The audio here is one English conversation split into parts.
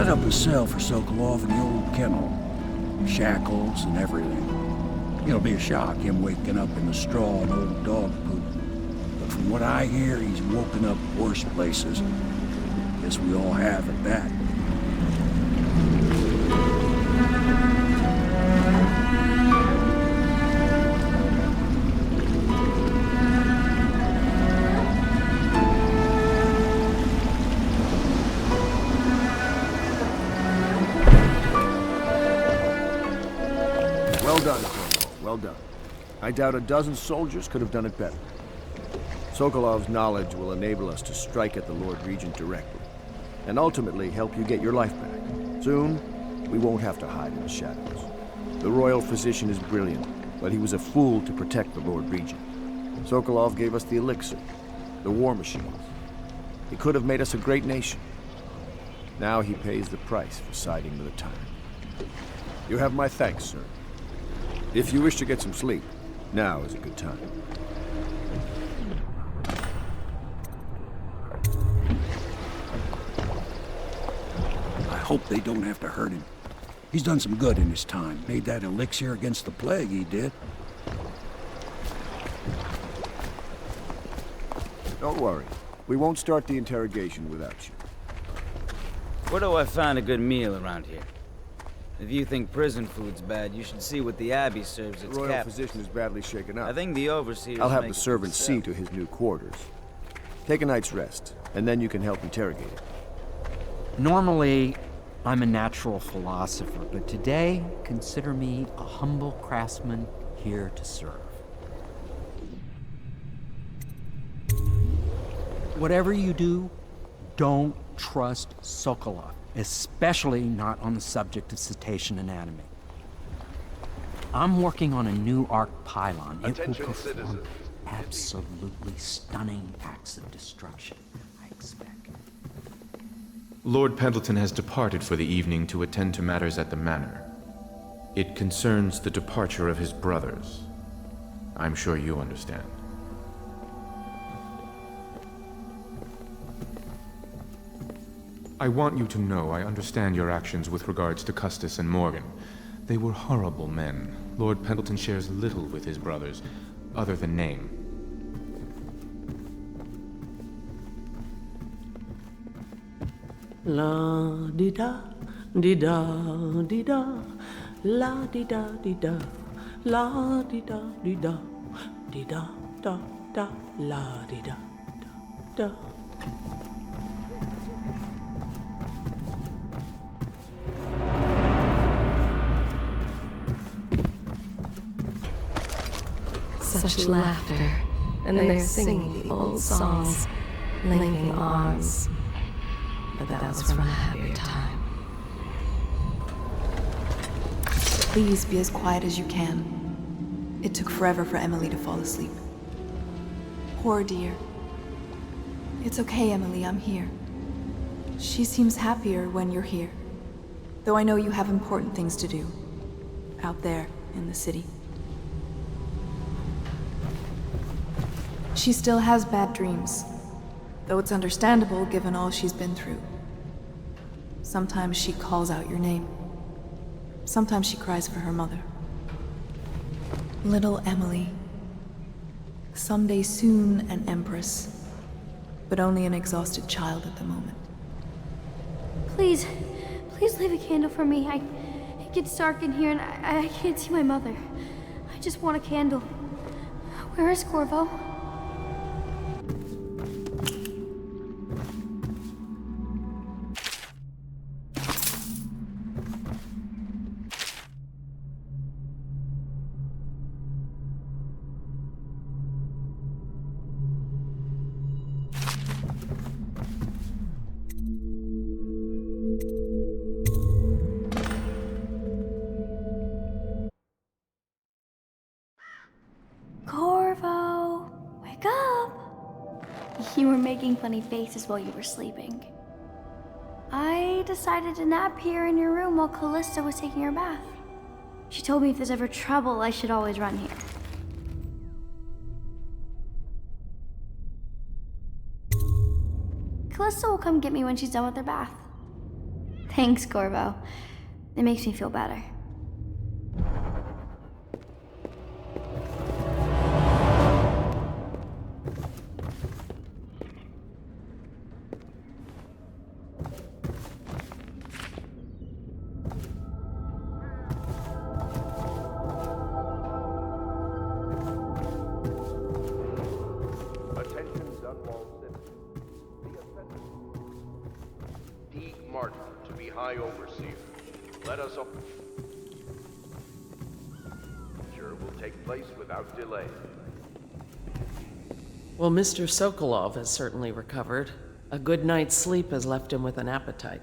Set up a cell for Sokolov in the old kennel. Shackles and everything. It'll be a shock, him waking up in the straw and old dog poop. But from what I hear, he's woken up worse places. Guess we all have at that. Well done, Colonel. Well done. I doubt a dozen soldiers could have done it better. Sokolov's knowledge will enable us to strike at the Lord Regent directly, and ultimately help you get your life back. Soon, we won't have to hide in the shadows. The royal physician is brilliant, but he was a fool to protect the Lord Regent. Sokolov gave us the elixir, the war machines. He could have made us a great nation. Now he pays the price for siding with the tyrant. You have my thanks, sir. If you wish to get some sleep, now is a good time. I hope they don't have to hurt him. He's done some good in his time. Made that elixir against the plague, he did. Don't worry. We won't start the interrogation without you. Where do I find a good meal around here? If you think prison food's bad, you should see what the Abbey serves its The royal captives. physician is badly shaken up. I think the overseers I'll have make the it servant see themselves. to his new quarters. Take a night's rest, and then you can help interrogate him. Normally, I'm a natural philosopher, but today, consider me a humble craftsman here to serve. Whatever you do, don't trust Sokolov, especially not on the subject of cetacean anatomy. I'm working on a new arc pylon. It will Attention, perform citizens. absolutely stunning acts of destruction, I expect. Lord Pendleton has departed for the evening to attend to matters at the manor. It concerns the departure of his brothers. I'm sure you understand. I want you to know I understand your actions with regards to Custis and Morgan. They were horrible men. Lord Pendleton shares little with his brothers, other than name. La di da di da di da, la di da di da, la di da di da, di da da da, la di da da da. Such laughter, and they're singing the old songs, linking arms. But that was from a happier time. Please be as quiet as you can. It took forever for Emily to fall asleep. Poor dear. It's okay, Emily, I'm here. She seems happier when you're here. Though I know you have important things to do. Out there, in the city. She still has bad dreams. Though it's understandable given all she's been through. Sometimes she calls out your name. Sometimes she cries for her mother. Little Emily. Someday soon an empress, but only an exhausted child at the moment. Please, please leave a candle for me. It gets dark in here and I can't see my mother. I just want a candle. Where is Corvo? Corvo, wake up! You were making funny faces while you were sleeping. I decided to nap here in your room while Callista was taking her bath. She told me if there's ever trouble, I should always run here. Callista will come get me when she's done with her bath. Thanks, Corvo. It makes me feel better. High Overseer. Let us up. Sure will take place without delay. Well, Mr. Sokolov has certainly recovered. A good night's sleep has left him with an appetite.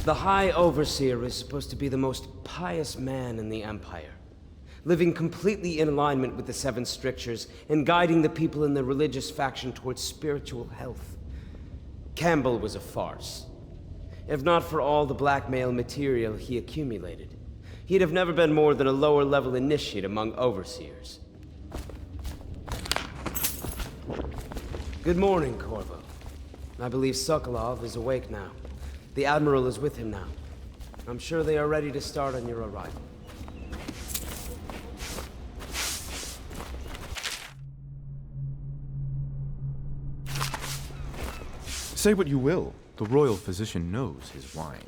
The High Overseer is supposed to be the most pious man in the Empire, living completely in alignment with the Seven Strictures and guiding the people in the religious faction towards spiritual health. Campbell was a farce. If not for all the blackmail material he accumulated, he'd have never been more than a lower-level initiate among overseers. Good morning, Corvo. I believe Sokolov is awake now. The Admiral is with him now. I'm sure they are ready to start on your arrival. Say what you will. The royal physician knows his wine.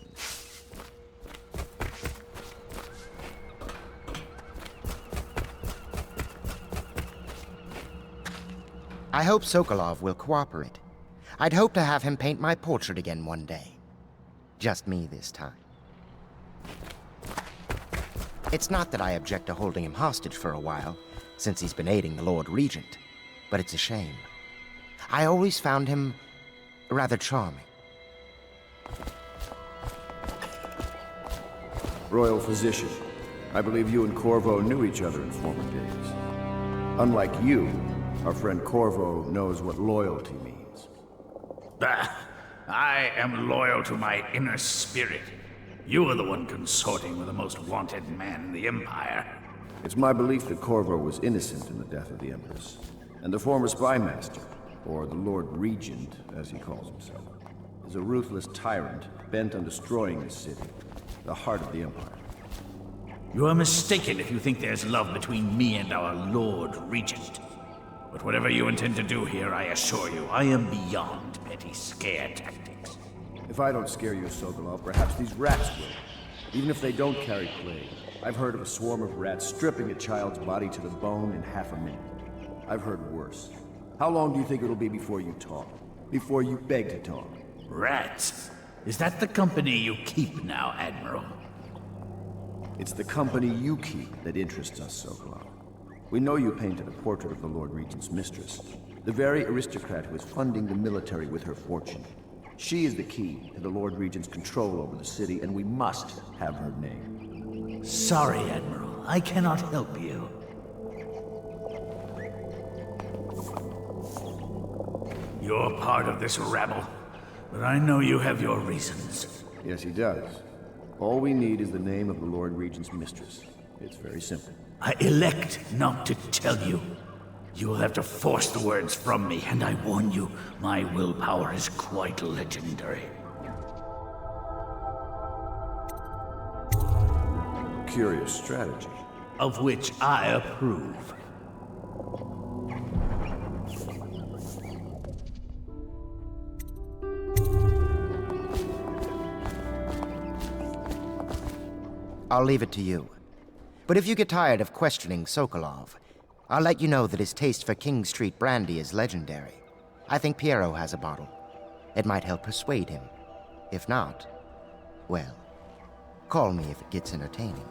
I hope Sokolov will cooperate. I'd hope to have him paint my portrait again one day. Just me this time. It's not that I object to holding him hostage for a while, since he's been aiding the Lord Regent, but it's a shame. I always found him rather charming. Royal Physician, I believe you and Corvo knew each other in former days. Unlike you, our friend Corvo knows what loyalty means. Bah! I am loyal to my inner spirit. You are the one consorting with the most wanted man in the Empire. It's my belief that Corvo was innocent in the death of the Empress, and the former spy master, or the Lord Regent, as he calls himself, is a ruthless tyrant bent on destroying this city, the heart of the Empire. You are mistaken if you think there's love between me and our Lord Regent. But whatever you intend to do here, I assure you, I am beyond petty scare tactics. If I don't scare you, Sokolov, perhaps these rats will. Even if they don't carry plague. I've heard of a swarm of rats stripping a child's body to the bone in half a minute. I've heard worse. How long do you think it'll be before you talk? Before you beg to talk? Rats? Is that the company you keep now, Admiral? It's the company you keep that interests us, Sokolov. We know you painted a portrait of the Lord Regent's mistress, the very aristocrat who is funding the military with her fortune. She is the key to the Lord Regent's control over the city, and we must have her name. Sorry, Admiral. I cannot help you. You're part of this rabble, but I know you have your reasons. Yes, he does. All we need is the name of the Lord Regent's mistress. It's very simple. I elect not to tell you. You will have to force the words from me, and I warn you, my willpower is quite legendary. Curious strategy. Of which I approve. I'll leave it to you. But if you get tired of questioning Sokolov, I'll let you know that his taste for King Street brandy is legendary. I think Piero has a bottle. It might help persuade him. If not, well, call me if it gets entertaining.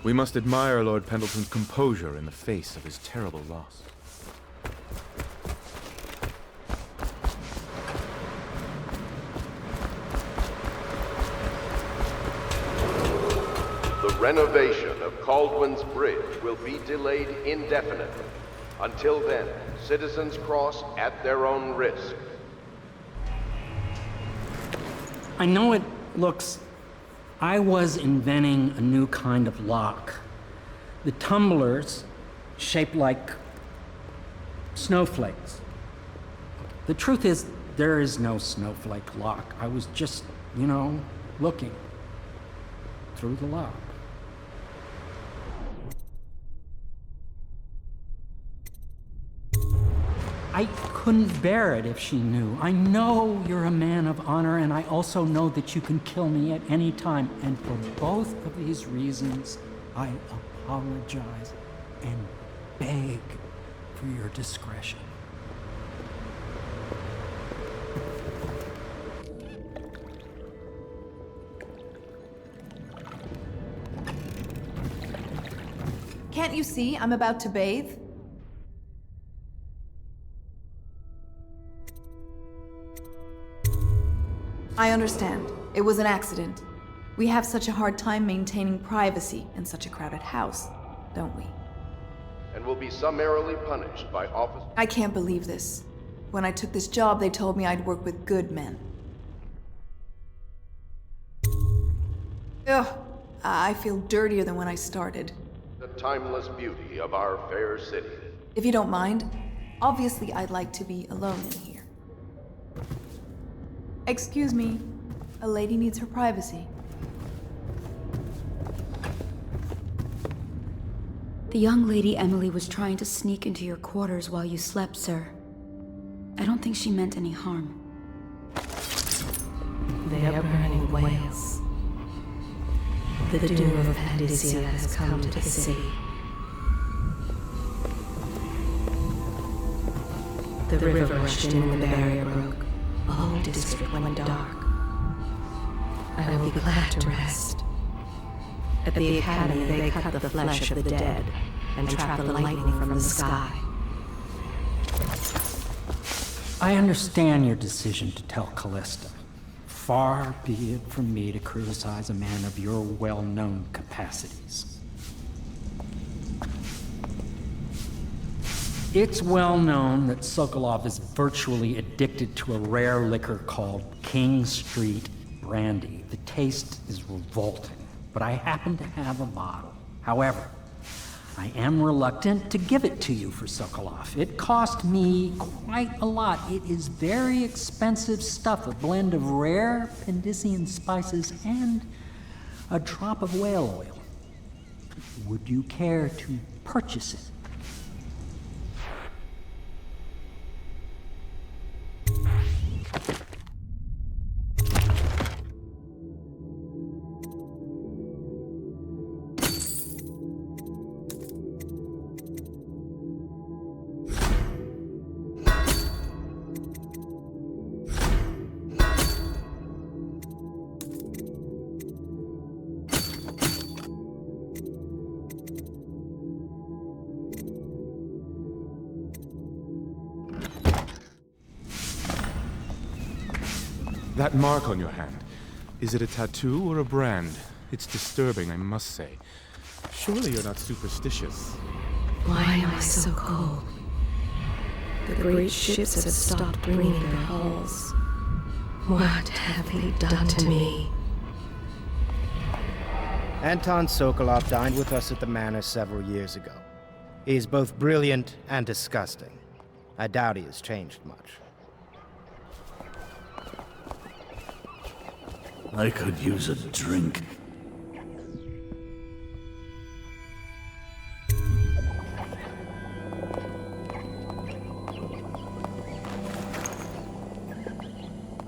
We must admire Lord Pendleton's composure in the face of his terrible loss. The renovation of Caldwin's Bridge will be delayed indefinitely. Until then, citizens cross at their own risk. I know it looks... I was inventing a new kind of lock. The tumblers shaped like snowflakes. The truth is, there is no snowflake lock. I was just, looking through the lock. I couldn't bear it if she knew. I know you're a man of honor, and I also know that you can kill me at any time. And for both of these reasons, I apologize and beg for your discretion. Can't you see I'm about to bathe? I understand. It was an accident. We have such a hard time maintaining privacy in such a crowded house, don't we? And will be summarily punished by officers. I can't believe this. When I took this job, they told me I'd work with good men. Ugh, I feel dirtier than when I started. The timeless beauty of our fair city. If you don't mind, obviously I'd like to be alone in here. Excuse me, a lady needs her privacy. The young lady Emily was trying to sneak into your quarters while you slept, sir. I don't think she meant any harm. They are burning whales. The doom of Pandysia has come to the sea. The river rushed in when the barrier broke. The whole district went dark. I will be glad to rest. At the Academy, they cut the flesh of the dead and trap the lightning from the sky. I understand your decision to tell Callista. Far be it from me to criticize a man of your well-known capacities. It's well known that Sokolov is virtually addicted to a rare liquor called King Street Brandy. The taste is revolting, but I happen to have a bottle. However, I am reluctant to give it to you for Sokolov. It cost me quite a lot. It is very expensive stuff, a blend of rare Pendician spices and a drop of whale oil. Would you care to purchase it? That mark on your hand, is it a tattoo or a brand? It's disturbing, I must say. Surely you're not superstitious. Why am I so cold? The great ships have stopped bringing their hulls. What have they done to me? Anton Sokolov dined with us at the manor several years ago. He is both brilliant and disgusting. I doubt he has changed much. I could use a drink.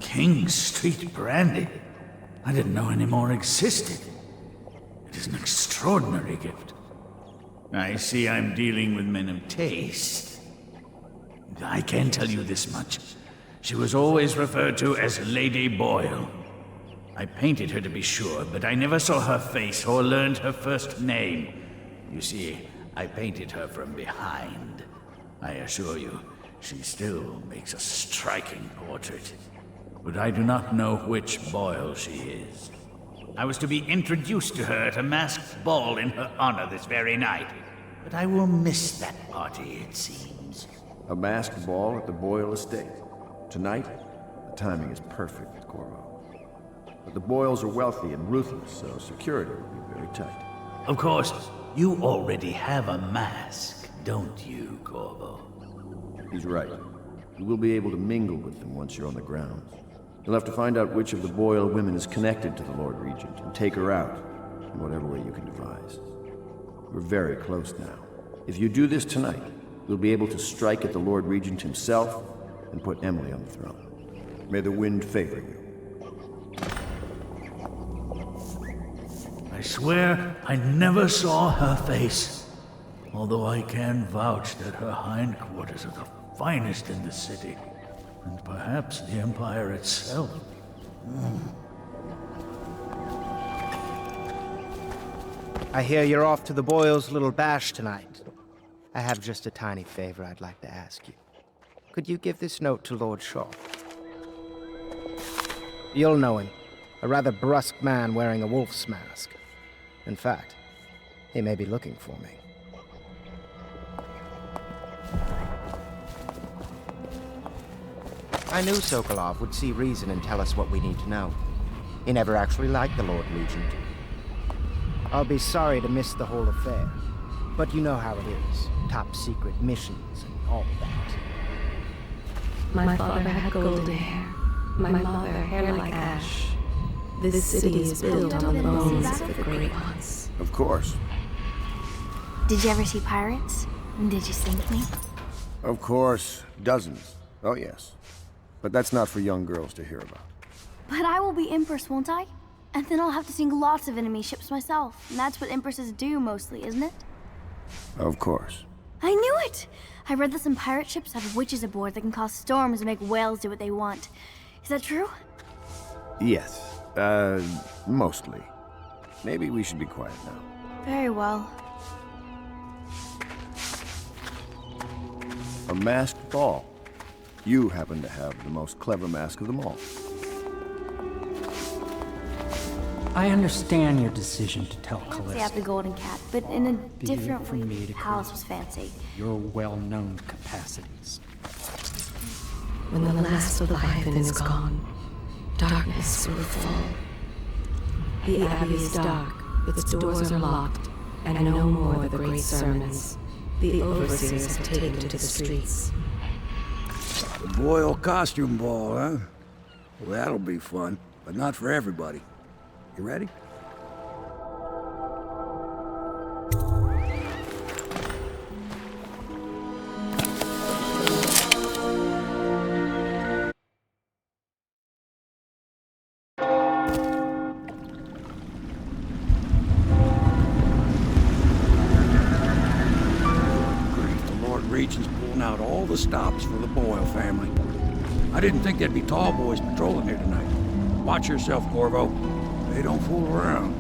King Street Brandy? I didn't know any more existed. It is an extraordinary gift. I see I'm dealing with men of taste. I can tell you this much. She was always referred to as Lady Boyle. I painted her to be sure, but I never saw her face or learned her first name. You see, I painted her from behind. I assure you, she still makes a striking portrait. But I do not know which Boyle she is. I was to be introduced to her at a masked ball in her honor this very night. But I will miss that party, it seems. A masked ball at the Boyle estate. Tonight? The timing is perfect, Corvo. But the Boyles are wealthy and ruthless, so security will be very tight. Of course, you already have a mask, don't you, Corvo? He's right. You will be able to mingle with them once you're on the grounds. You'll have to find out which of the Boyle women is connected to the Lord Regent and take her out in whatever way you can devise. We're very close now. If you do this tonight, you'll be able to strike at the Lord Regent himself and put Emily on the throne. May the wind favor you. I swear I never saw her face, although I can vouch that her hindquarters are the finest in the city, and perhaps the Empire itself. I hear you're off to the Boyles' little bash tonight. I have just a tiny favor I'd like to ask you. Could you give this note to Lord Shaw? You'll know him. A rather brusque man wearing a wolf's mask. In fact, he may be looking for me. I knew Sokolov would see reason and tell us what we need to know. He never actually liked the Lord Regent. I'll be sorry to miss the whole affair, but you know how it is. Top secret missions and all that. My father had golden hair. My mother, hair like ash. This city is built on the bones of the great ones. Of course. Did you ever see pirates? And did you sink me? Of course. Dozens. Oh, yes. But that's not for young girls to hear about. But I will be Empress, won't I? And then I'll have to sink lots of enemy ships myself. And that's what Empresses do mostly, isn't it? Of course. I knew it! I read that some pirate ships have witches aboard that can cause storms and make whales do what they want. Is that true? Yes. Mostly. Maybe we should be quiet now. Very well. A masked ball. You happen to have the most clever mask of them all. I understand your decision to tell Fancy Callista. at the Golden Cat, but in a Be it different from way. me to Palace was fancy. your well-known capacities. When the last of the Leviathan is gone, darkness will fall. The Abbey is dark, its doors are locked, and no more the great sermons. The overseers have taken to the streets. The Boyle costume ball, huh? Well, that'll be fun, but not for everybody. You ready? Regent's pulling out all the stops for the Boyle family. I didn't think there'd be tall boys patrolling here tonight. Watch yourself, Corvo. They don't fool around.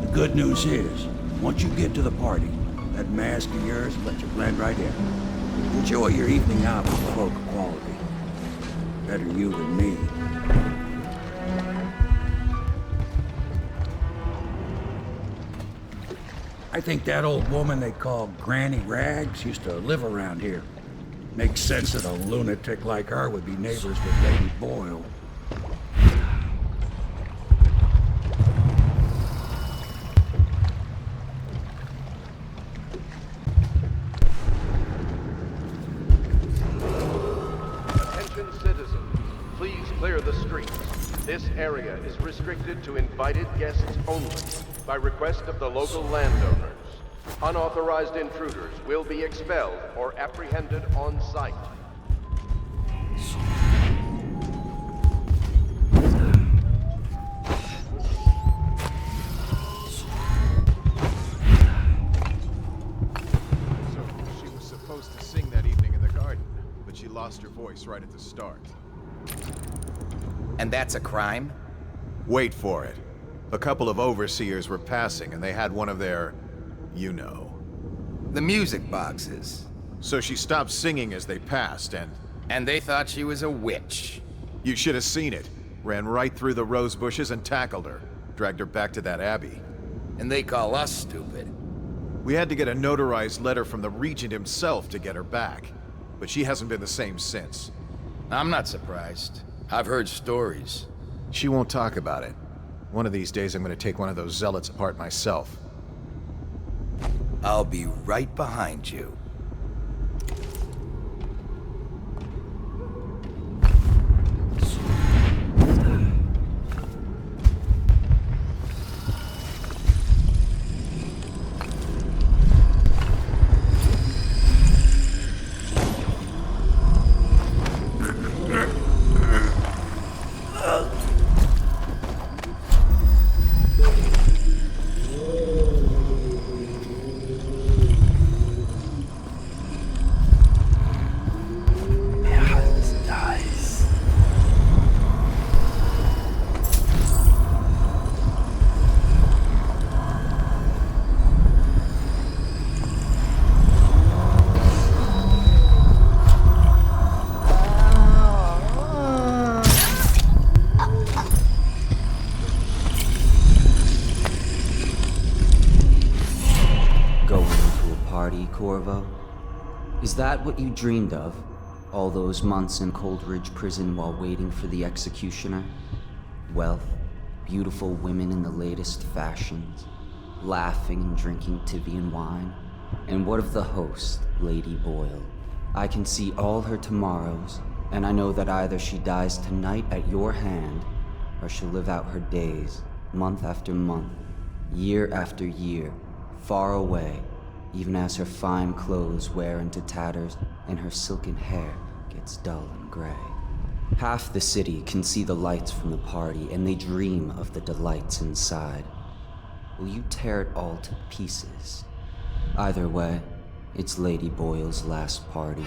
The good news is, once you get to the party, that mask of yours will let you blend right in. Enjoy your evening out with folk of quality. Better you than me. I think that old woman they call Granny Rags used to live around here. Makes sense that a lunatic like her would be neighbors with Lady Boyle. Attention citizens, please clear the streets. This area is restricted to invited guests only, by request of the local landowners. Unauthorized intruders will be expelled or apprehended on sight. So, she was supposed to sing that evening in the garden, but she lost her voice right at the start. And that's a crime? Wait for it. A couple of overseers were passing, and they had one of their, you know. The music boxes. So she stopped singing as they passed, and... And they thought she was a witch. You should have seen it. Ran right through the rose bushes and tackled her. dragged her back to that abbey. And they call us stupid. We had to get a notarized letter from the regent himself to get her back. But she hasn't been the same since. I'm not surprised. I've heard stories. She won't talk about it. One of these days I'm gonna take one of those zealots apart myself. I'll be right behind you. Is that what you dreamed of? All those months in Coldridge Prison while waiting for the executioner? Wealth, beautiful women in the latest fashions, laughing and drinking Tivian wine? And what of the host, Lady Boyle? I can see all her tomorrows, and I know that either she dies tonight at your hand, or she'll live out her days, month after month, year after year, far away, even as her fine clothes wear into tatters and her silken hair gets dull and gray. Half the city can see the lights from the party, and they dream of the delights inside. Will you tear it all to pieces? Either way, it's Lady Boyle's last party.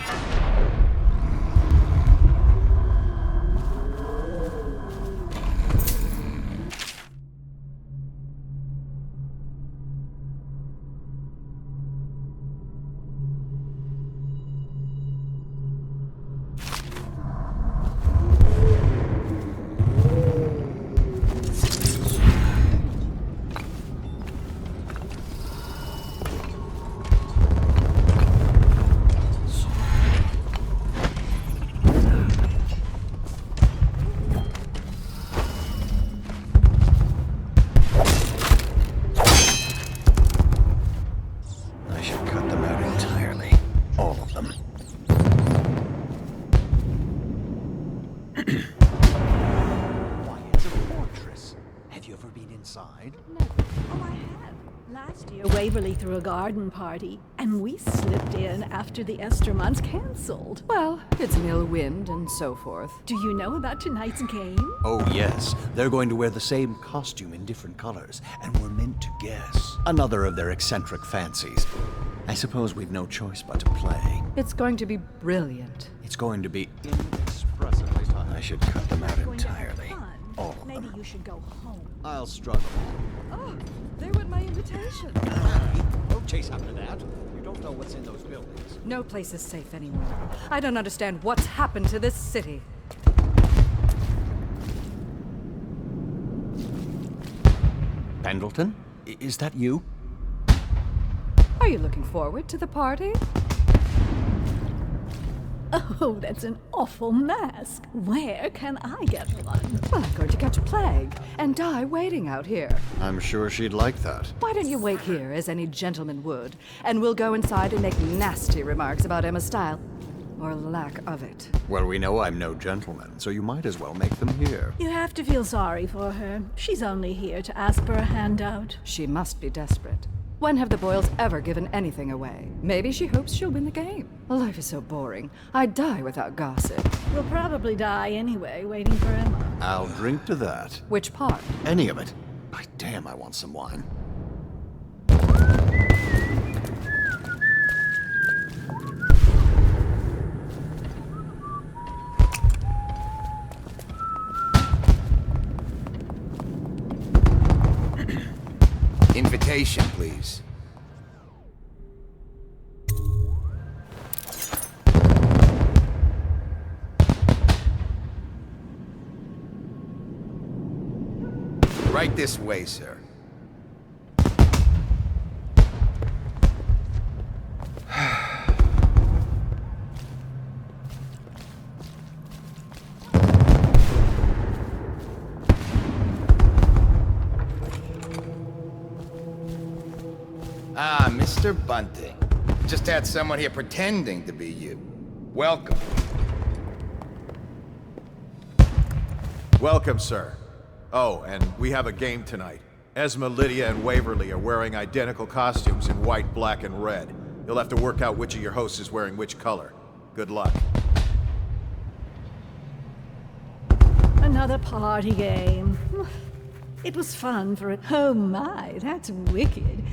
Threw a garden party, and we slipped in after the Esther months cancelled. Well, it's an ill wind and so forth. Do you know about tonight's game? Oh, yes. They're going to wear the same costume in different colors, and we're meant to guess. Another of their eccentric fancies. I suppose we've no choice but to play. It's going to be brilliant. It's going to be inexpressively fun. I should cut them out entirely. All of them. Maybe you should go home. I'll struggle. Oh, there went my invitation. Don't chase after that. You don't know what's in those buildings. No place is safe anymore. I don't understand what's happened to this city. Pendleton? Is that you? Are you looking forward to the party? Oh, that's an awful mask. Where can I get one? Well, I'm going to catch a plague and die waiting out here. I'm sure she'd like that. Why don't you wait here, as any gentleman would, and we'll go inside and make nasty remarks about Emma's style. Or lack of it. Well, we know I'm no gentleman, so you might as well make them here. You have to feel sorry for her. She's only here to ask for a handout. She must be desperate. When have the Boyles ever given anything away? Maybe she hopes she'll win the game. Life is so boring. I'd die without gossip. We'll probably die anyway, waiting for Emma. I'll drink to that. Which part? Any of it. By damn, I want some wine. Invitation, please. Right this way, sir. Ah, Mr. Bunting. Just had someone here pretending to be you. Welcome. Welcome, sir. Oh, and we have a game tonight. Esma, Lydia, and Waverly are wearing identical costumes in white, black, and red. You'll have to work out which of your hosts is wearing which color. Good luck. Another party game. It was fun for it. Oh my, that's wicked.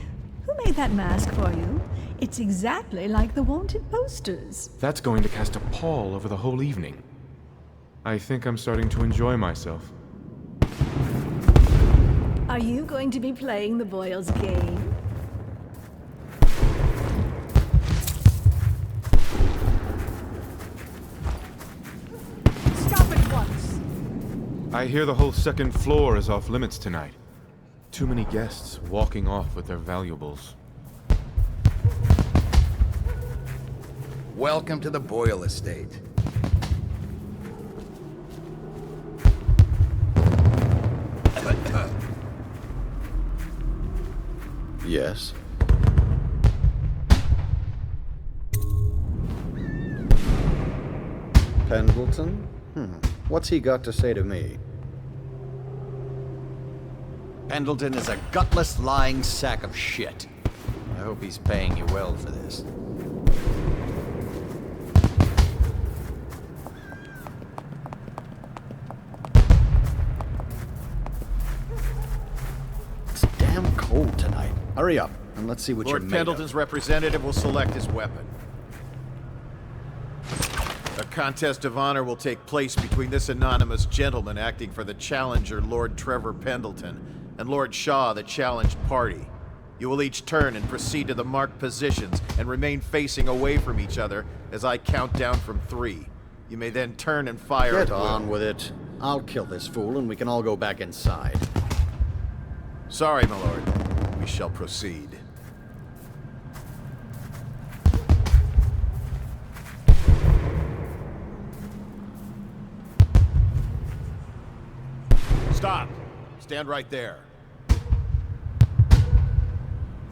Who made that mask for you? It's exactly like the wanted posters. That's going to cast a pall over the whole evening. I think I'm starting to enjoy myself. Are you going to be playing the Boyle's game? Stop at once! I hear the whole second floor is off limits tonight. Too many guests walking off with their valuables. Welcome to the Boyle estate. Yes? Pendleton? What's he got to say to me? Pendleton is a gutless, lying sack of shit. I hope he's paying you well for this. It's damn cold tonight. Hurry up, and let's see what you're Lord made Pendleton's representative will select his weapon. A contest of honor will take place between this anonymous gentleman acting for the challenger, Lord Trevor Pendleton, and Lord Shaw, the challenged party. You will each turn and proceed to the marked positions and remain facing away from each other as I count down from 3. You may then turn and fire at Get will. on with it. I'll kill this fool and we can all go back inside. Sorry, my lord. We shall proceed. Stop. Stand right there.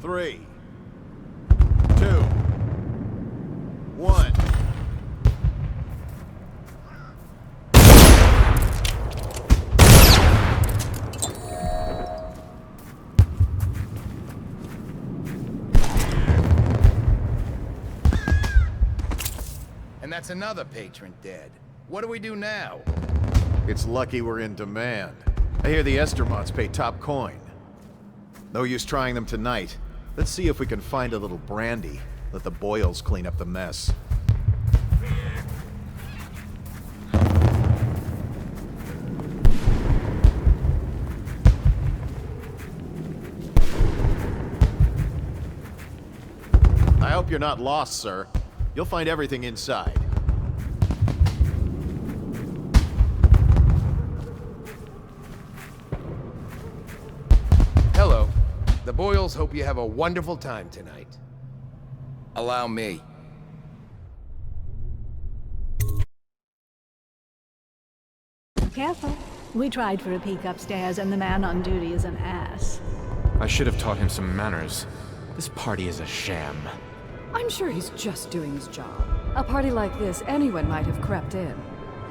3, 2, 1. And that's another patron dead. What do we do now? It's lucky we're in demand. I hear the Estermonts pay top coin. No use trying them tonight. Let's see if we can find a little brandy. Let the Boyles clean up the mess. I hope you're not lost, sir. You'll find everything inside. Hello. The Boyles hope you have a wonderful time tonight. Allow me. Careful. We tried for a peek upstairs and the man on duty is an ass. I should have taught him some manners. This party is a sham. I'm sure he's just doing his job. A party like this, anyone might have crept in.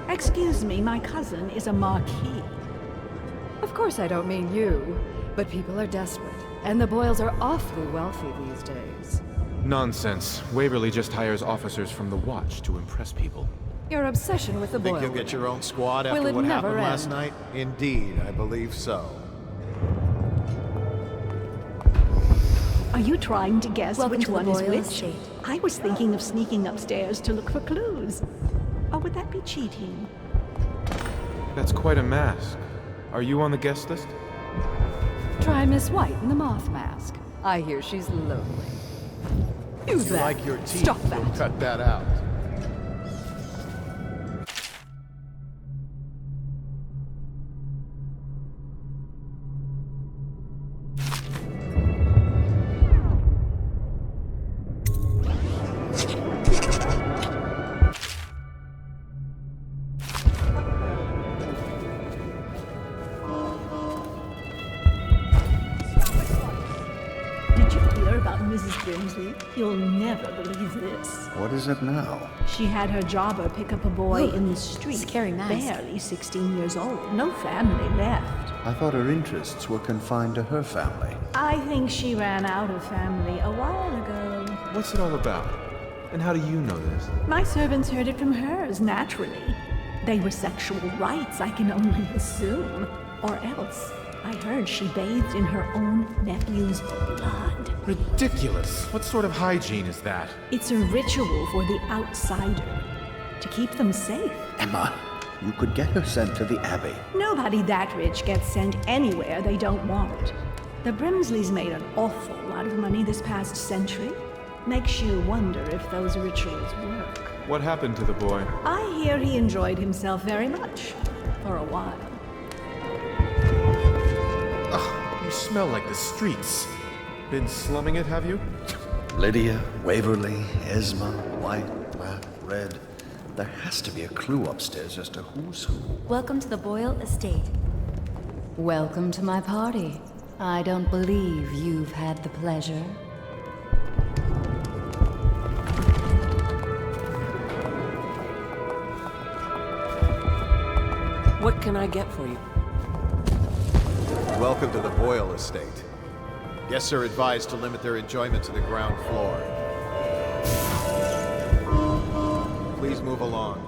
Excuse me, my cousin is a marquis. Of course I don't mean you, but people are desperate, and the Boyles are awfully wealthy these days. Nonsense. Waverly just hires officers from the Watch to impress people. Your obsession with the Think Boyle you'll get women. your own squad Will after it what never happened last end? night? Indeed, I believe so. Are you trying to guess Welcome which to the one is Boyle which? estate. I was thinking of sneaking upstairs to look for clues. Or would that be cheating? That's quite a mask. Are you on the guest list? Try Miss White in the moth mask. I hear she's lonely. If Use you that. like your teeth, Stop we'll that. cut that out. Mrs. Brimsley, you'll never believe this. What is it now? She had her jobber pick up a boy in the street. Scary mask. Barely 16 years old. No family left. I thought her interests were confined to her family. I think she ran out of family a while ago. What's it all about? And how do you know this? My servants heard it from hers, naturally. They were sexual rights, I can only assume. Or else, I heard she bathed in her own nephew's blood. Ridiculous. What sort of hygiene is that? It's a ritual for the outsider, to keep them safe. Emma, you could get her sent to the Abbey. Nobody that rich gets sent anywhere they don't want. The Brimsleys made an awful lot of money this past century. Makes you wonder if those rituals work. What happened to the boy? I hear he enjoyed himself very much, for a while. Ugh, you smell like the streets. Been slumming it, have you? Lydia, Waverly, Esma, white, black, red. There has to be a clue upstairs as to who's who. Welcome to the Boyle estate. Welcome to my party. I don't believe you've had the pleasure. What can I get for you? Welcome to the Boyle estate. Guests are advised to limit their enjoyment to the ground floor. Please move along.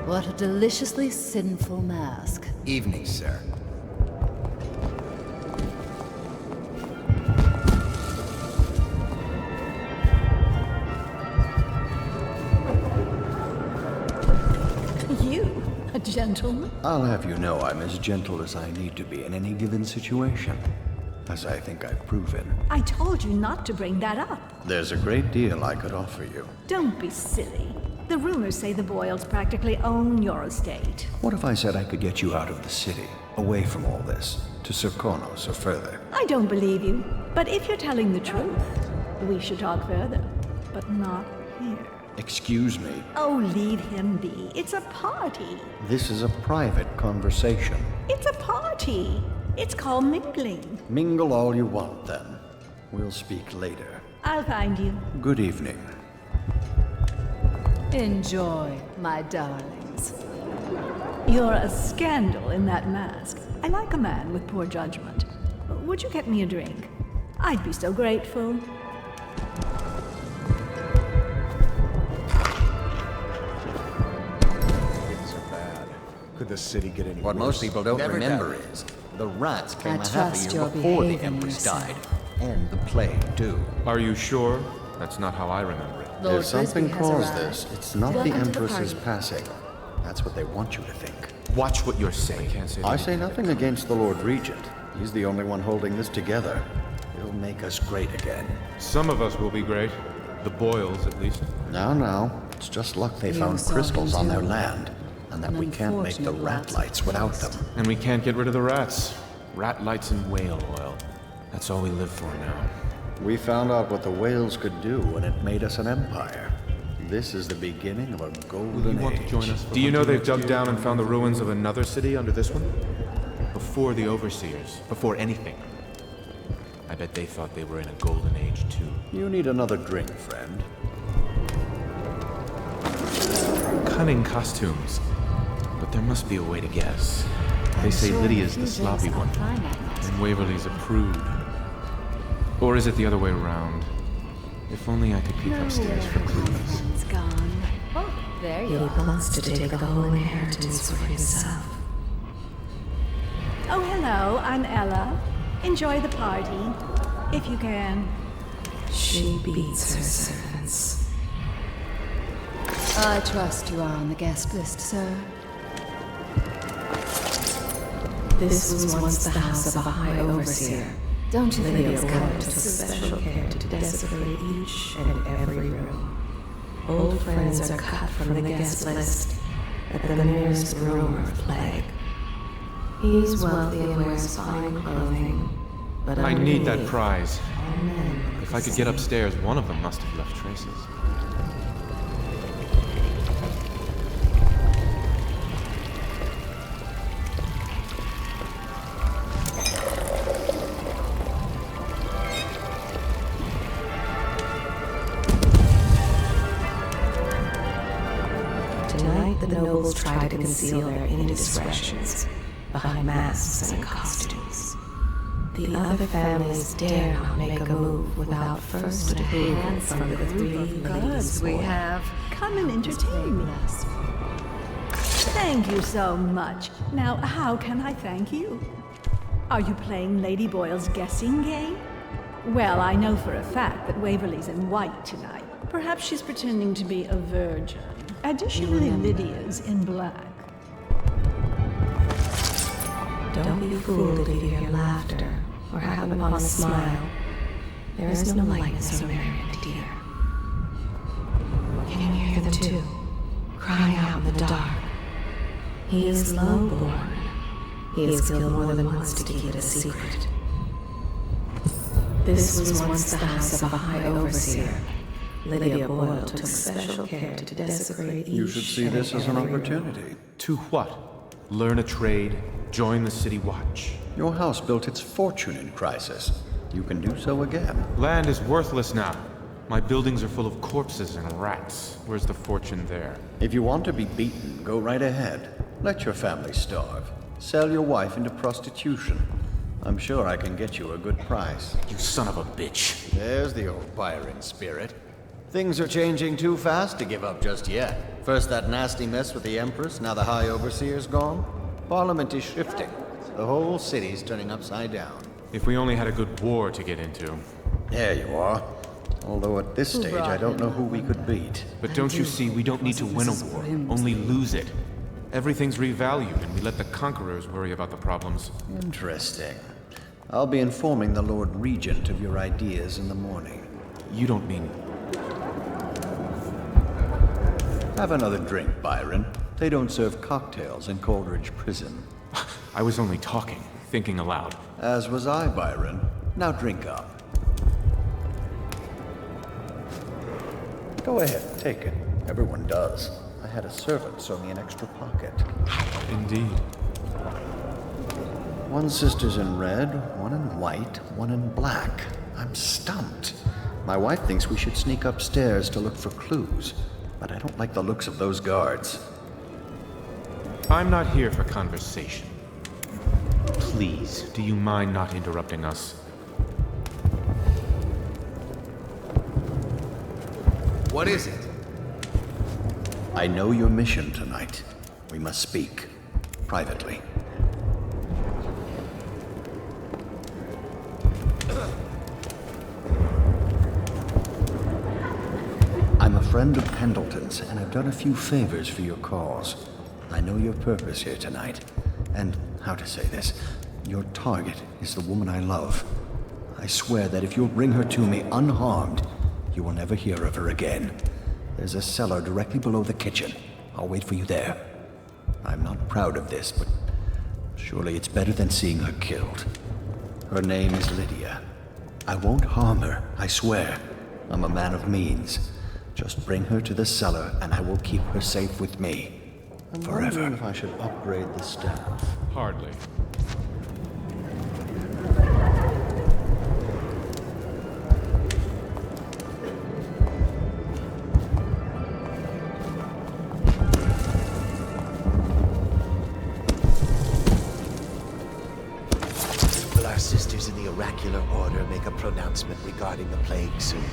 What a deliciously sinful mask. Evening, sir. You, a gentleman? I'll have you know I'm as gentle as I need to be in any given situation, as I think I've proven. I told you not to bring that up. There's a great deal I could offer you. Don't be silly. The rumors say the Boyles practically own your estate. What if I said I could get you out of the city, away from all this, to Serkonos or further? I don't believe you, but if you're telling the truth, we should talk further, but not here. Excuse me. Oh, leave him be. It's a party. This is a private conversation. It's a party. It's called mingling. Mingle all you want, then. We'll speak later. I'll find you. Good evening. Enjoy, my darlings. You're a scandal in that mask. I like a man with poor judgment. Would you get me a drink? I'd be so grateful. Things are bad. Could the city get any What worse? most people don't Never remember doubt it. is the rats came I a half trust a year you're before the behaving Empress yourself. died. And the plague, too. Are you sure? That's not how I remember it. Lord If something Frisbee has caused arrived. this, it's not Welcome the to the Empress's party. passing. That's what they want you to think. Watch what you're saying. I can't say I say nothing against the Lord Regent. He's the only one holding this together. He'll make us great again. Some of us will be great. The Boyles, at least. Now. It's just luck they You found saw crystals him on their too. land, and that An we can't make the unfortunate rat lapse lights of without trust. them. And we can't get rid of the rats. Rat lights and whale oil. That's all we live for now. We found out what the whales could do, and it made us an empire. This is the beginning of a golden age. Do you know they've dug down and found the ruins of another city under this one? Before the Overseers, before anything. I bet they thought they were in a golden age, too. You need another drink, friend. Cunning costumes. But there must be a way to guess. They say Lydia's the sloppy one, and Waverly's a prude. Or is it the other way around? If only I could peek upstairs for clues. It's gone. Oh, there you He are. wants to take the whole inheritance for himself. Oh, hello, I'm Ella. Enjoy the party, if you can. She beats her servants. I trust you are on the guest list, sir. This was once the house of a high overseer. Don't you think Lydia it's Ward kind took to special care to desecrate each and every room. Old friends are cut from the guest list at the merest rumor of plague. He's wealthy and wears fine clothing, but I need that underneath, prize. all men look If I the could get same. upstairs, one of them must have left traces. the nobles try to conceal their indiscretions behind masks and costumes. The other families dare not make a move without first approval from the three ladies we have. Come and entertain me. Thank you so much. Now, how can I thank you? Are you playing Lady Boyle's guessing game? Well, I know for a fact that Waverly's in white tonight. Perhaps she's pretending to be a virgin. Additionally, Lydia's in black. Don't be fooled if you hear laughter or happen upon a smile. There is no lightness or merriment here. Can you hear them too, crying out in the dark? He is low-born. He has killed more than once to keep it a secret. This was once the house of a high overseer. Lydia Boyle took special care to desecrate each. You should see this as an opportunity. To what? Learn a trade, join the city watch. Your house built its fortune in crisis. You can do so again. Land is worthless now. My buildings are full of corpses and rats. Where's the fortune there? If you want to be beaten, go right ahead. Let your family starve. Sell your wife into prostitution. I'm sure I can get you a good price. You son of a bitch. There's the old Byron spirit. Things are changing too fast to give up just yet. First that nasty mess with the Empress, now the High Overseer's gone. Parliament is shifting. The whole city's turning upside down. If we only had a good war to get into. There you are. Although at this stage, I don't know who we could beat. But don't you see, we don't need to win a war, only lose it. Everything's revalued, and we let the conquerors worry about the problems. Interesting. I'll be informing the Lord Regent of your ideas in the morning. You don't mean... Have another drink, Byron. They don't serve cocktails in Coldridge Prison. I was only talking, thinking aloud. As was I, Byron. Now drink up. Go ahead, take it. Everyone does. I had a servant sew me an extra pocket. Indeed. One sister's in red, one in white, one in black. I'm stumped. My wife thinks we should sneak upstairs to look for clues, but I don't like the looks of those guards. I'm not here for conversation. Please, do you mind not interrupting us? What is it? I know your mission tonight. We must speak. Privately. I'm a friend of Pendleton's, and I've done a few favors for your cause. I know your purpose here tonight, and how to say this, your target is the woman I love. I swear that if you'll bring her to me unharmed, you will never hear of her again. There's a cellar directly below the kitchen. I'll wait for you there. I'm not proud of this, but surely it's better than seeing her killed. Her name is Lydia. I won't harm her, I swear. I'm a man of means. Just bring her to the cellar, and I will keep her safe with me. Forever. I'm wondering if I should upgrade the staff. Hardly. Will our sisters in the oracular order make a pronouncement regarding the plague soon?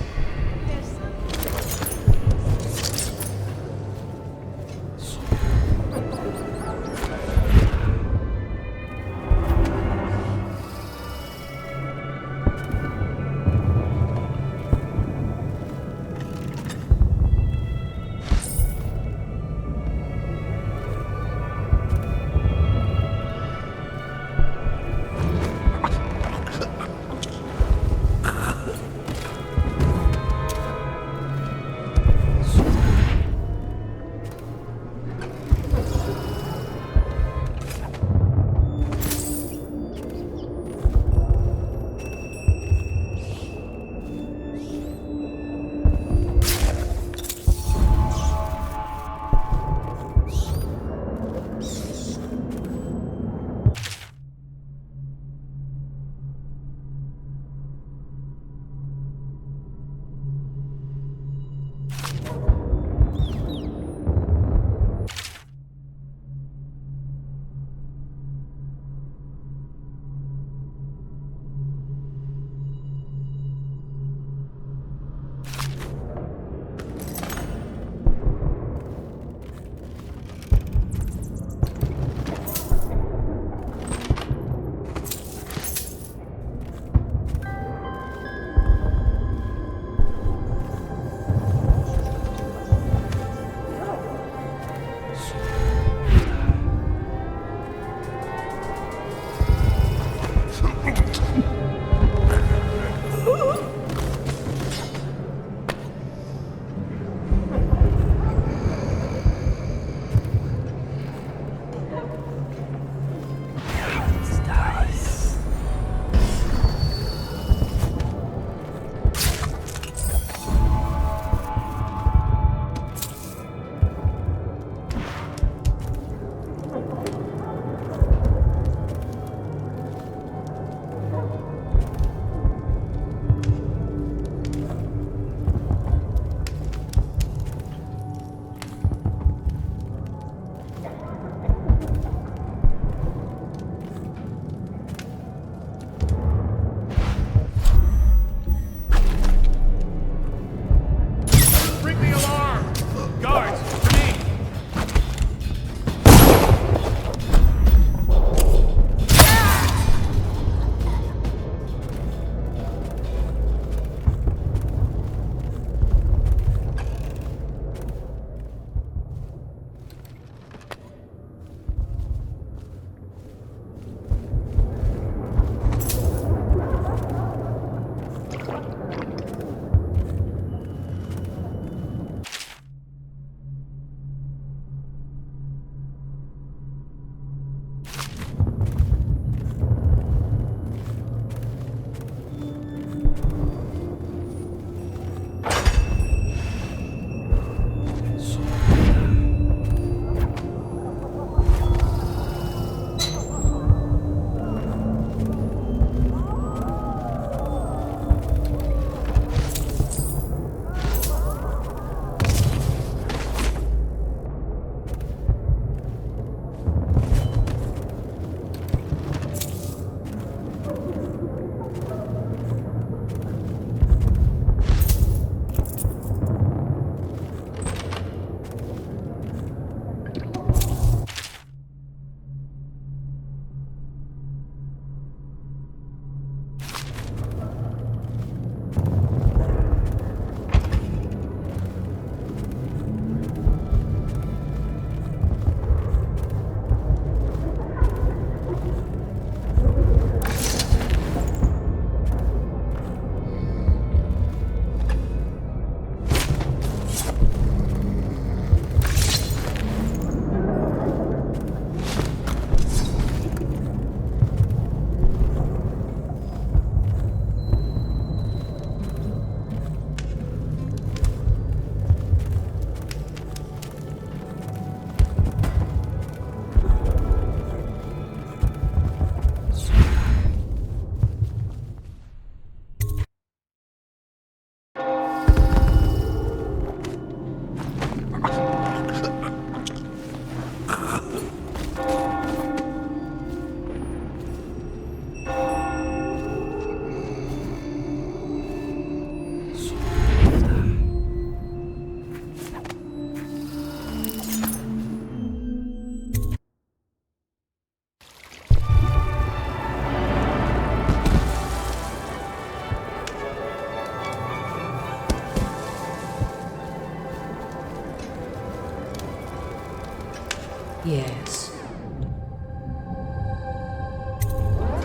Yes.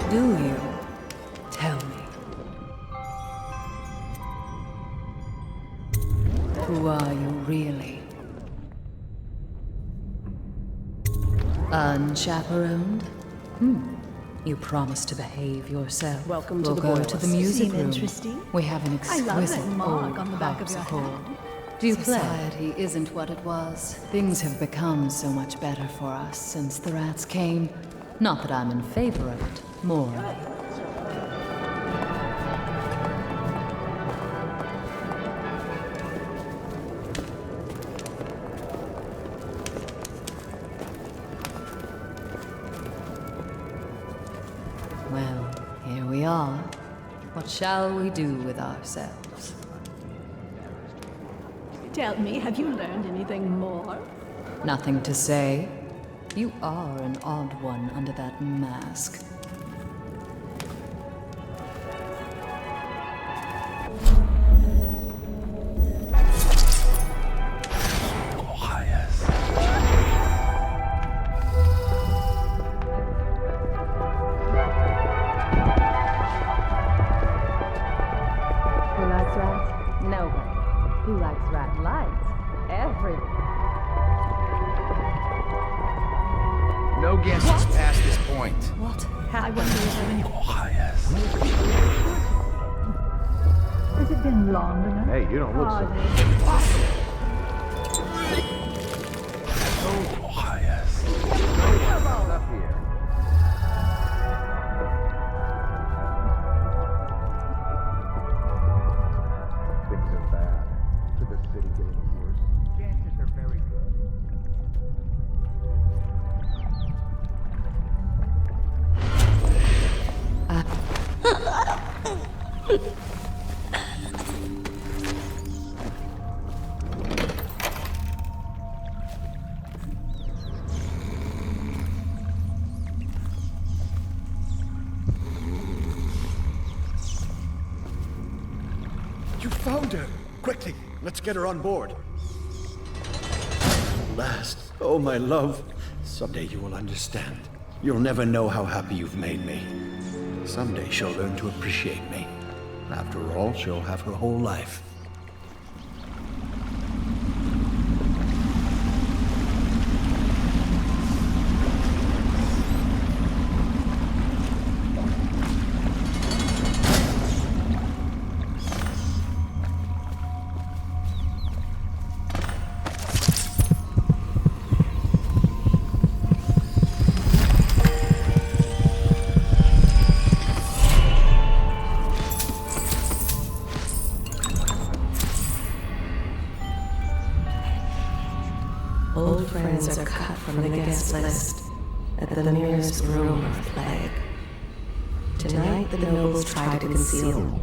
Do you? Tell me. Who are you really? Unchaperoned? You promised to behave yourself. Welcome we'll to the go Boyle. to the music Seem room. interesting? We have an I love exquisite that mark old on the back of your harpsichord. hand. Do you play? Society isn't what it was. Things have become so much better for us since the rats came. Not that I'm in favor of it, morally. Well, here we are. What shall we do with ourselves? Tell me, have you learned anything more? Nothing to say. You are an odd one under that mask. Who likes rats? Nobody. Who likes rat lights? Everyone. No guesses past this point. What happened? I wonder if I'm Has it been long enough? Hey, you don't look so... Up here. Things are bad. To the city getting worse. Chances are very good. You found her! Quickly, let's get her on board. At last, oh my love. Someday you will understand. You'll never know how happy you've made me. Someday she'll learn to appreciate me. After all, she'll have her whole life. Old friends are cut from the guest list at the merest rumor of plague. Tonight the nobles try to conceal them.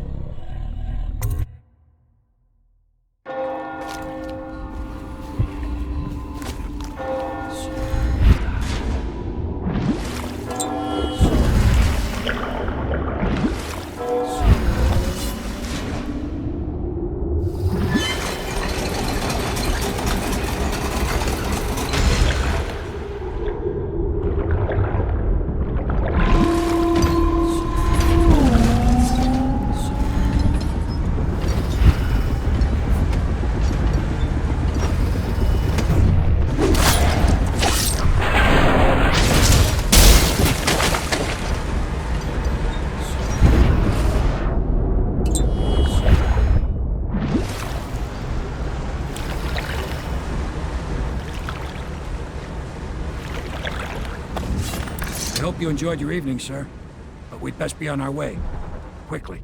I hope you enjoyed your evening, sir. But we'd best be on our way. Quickly.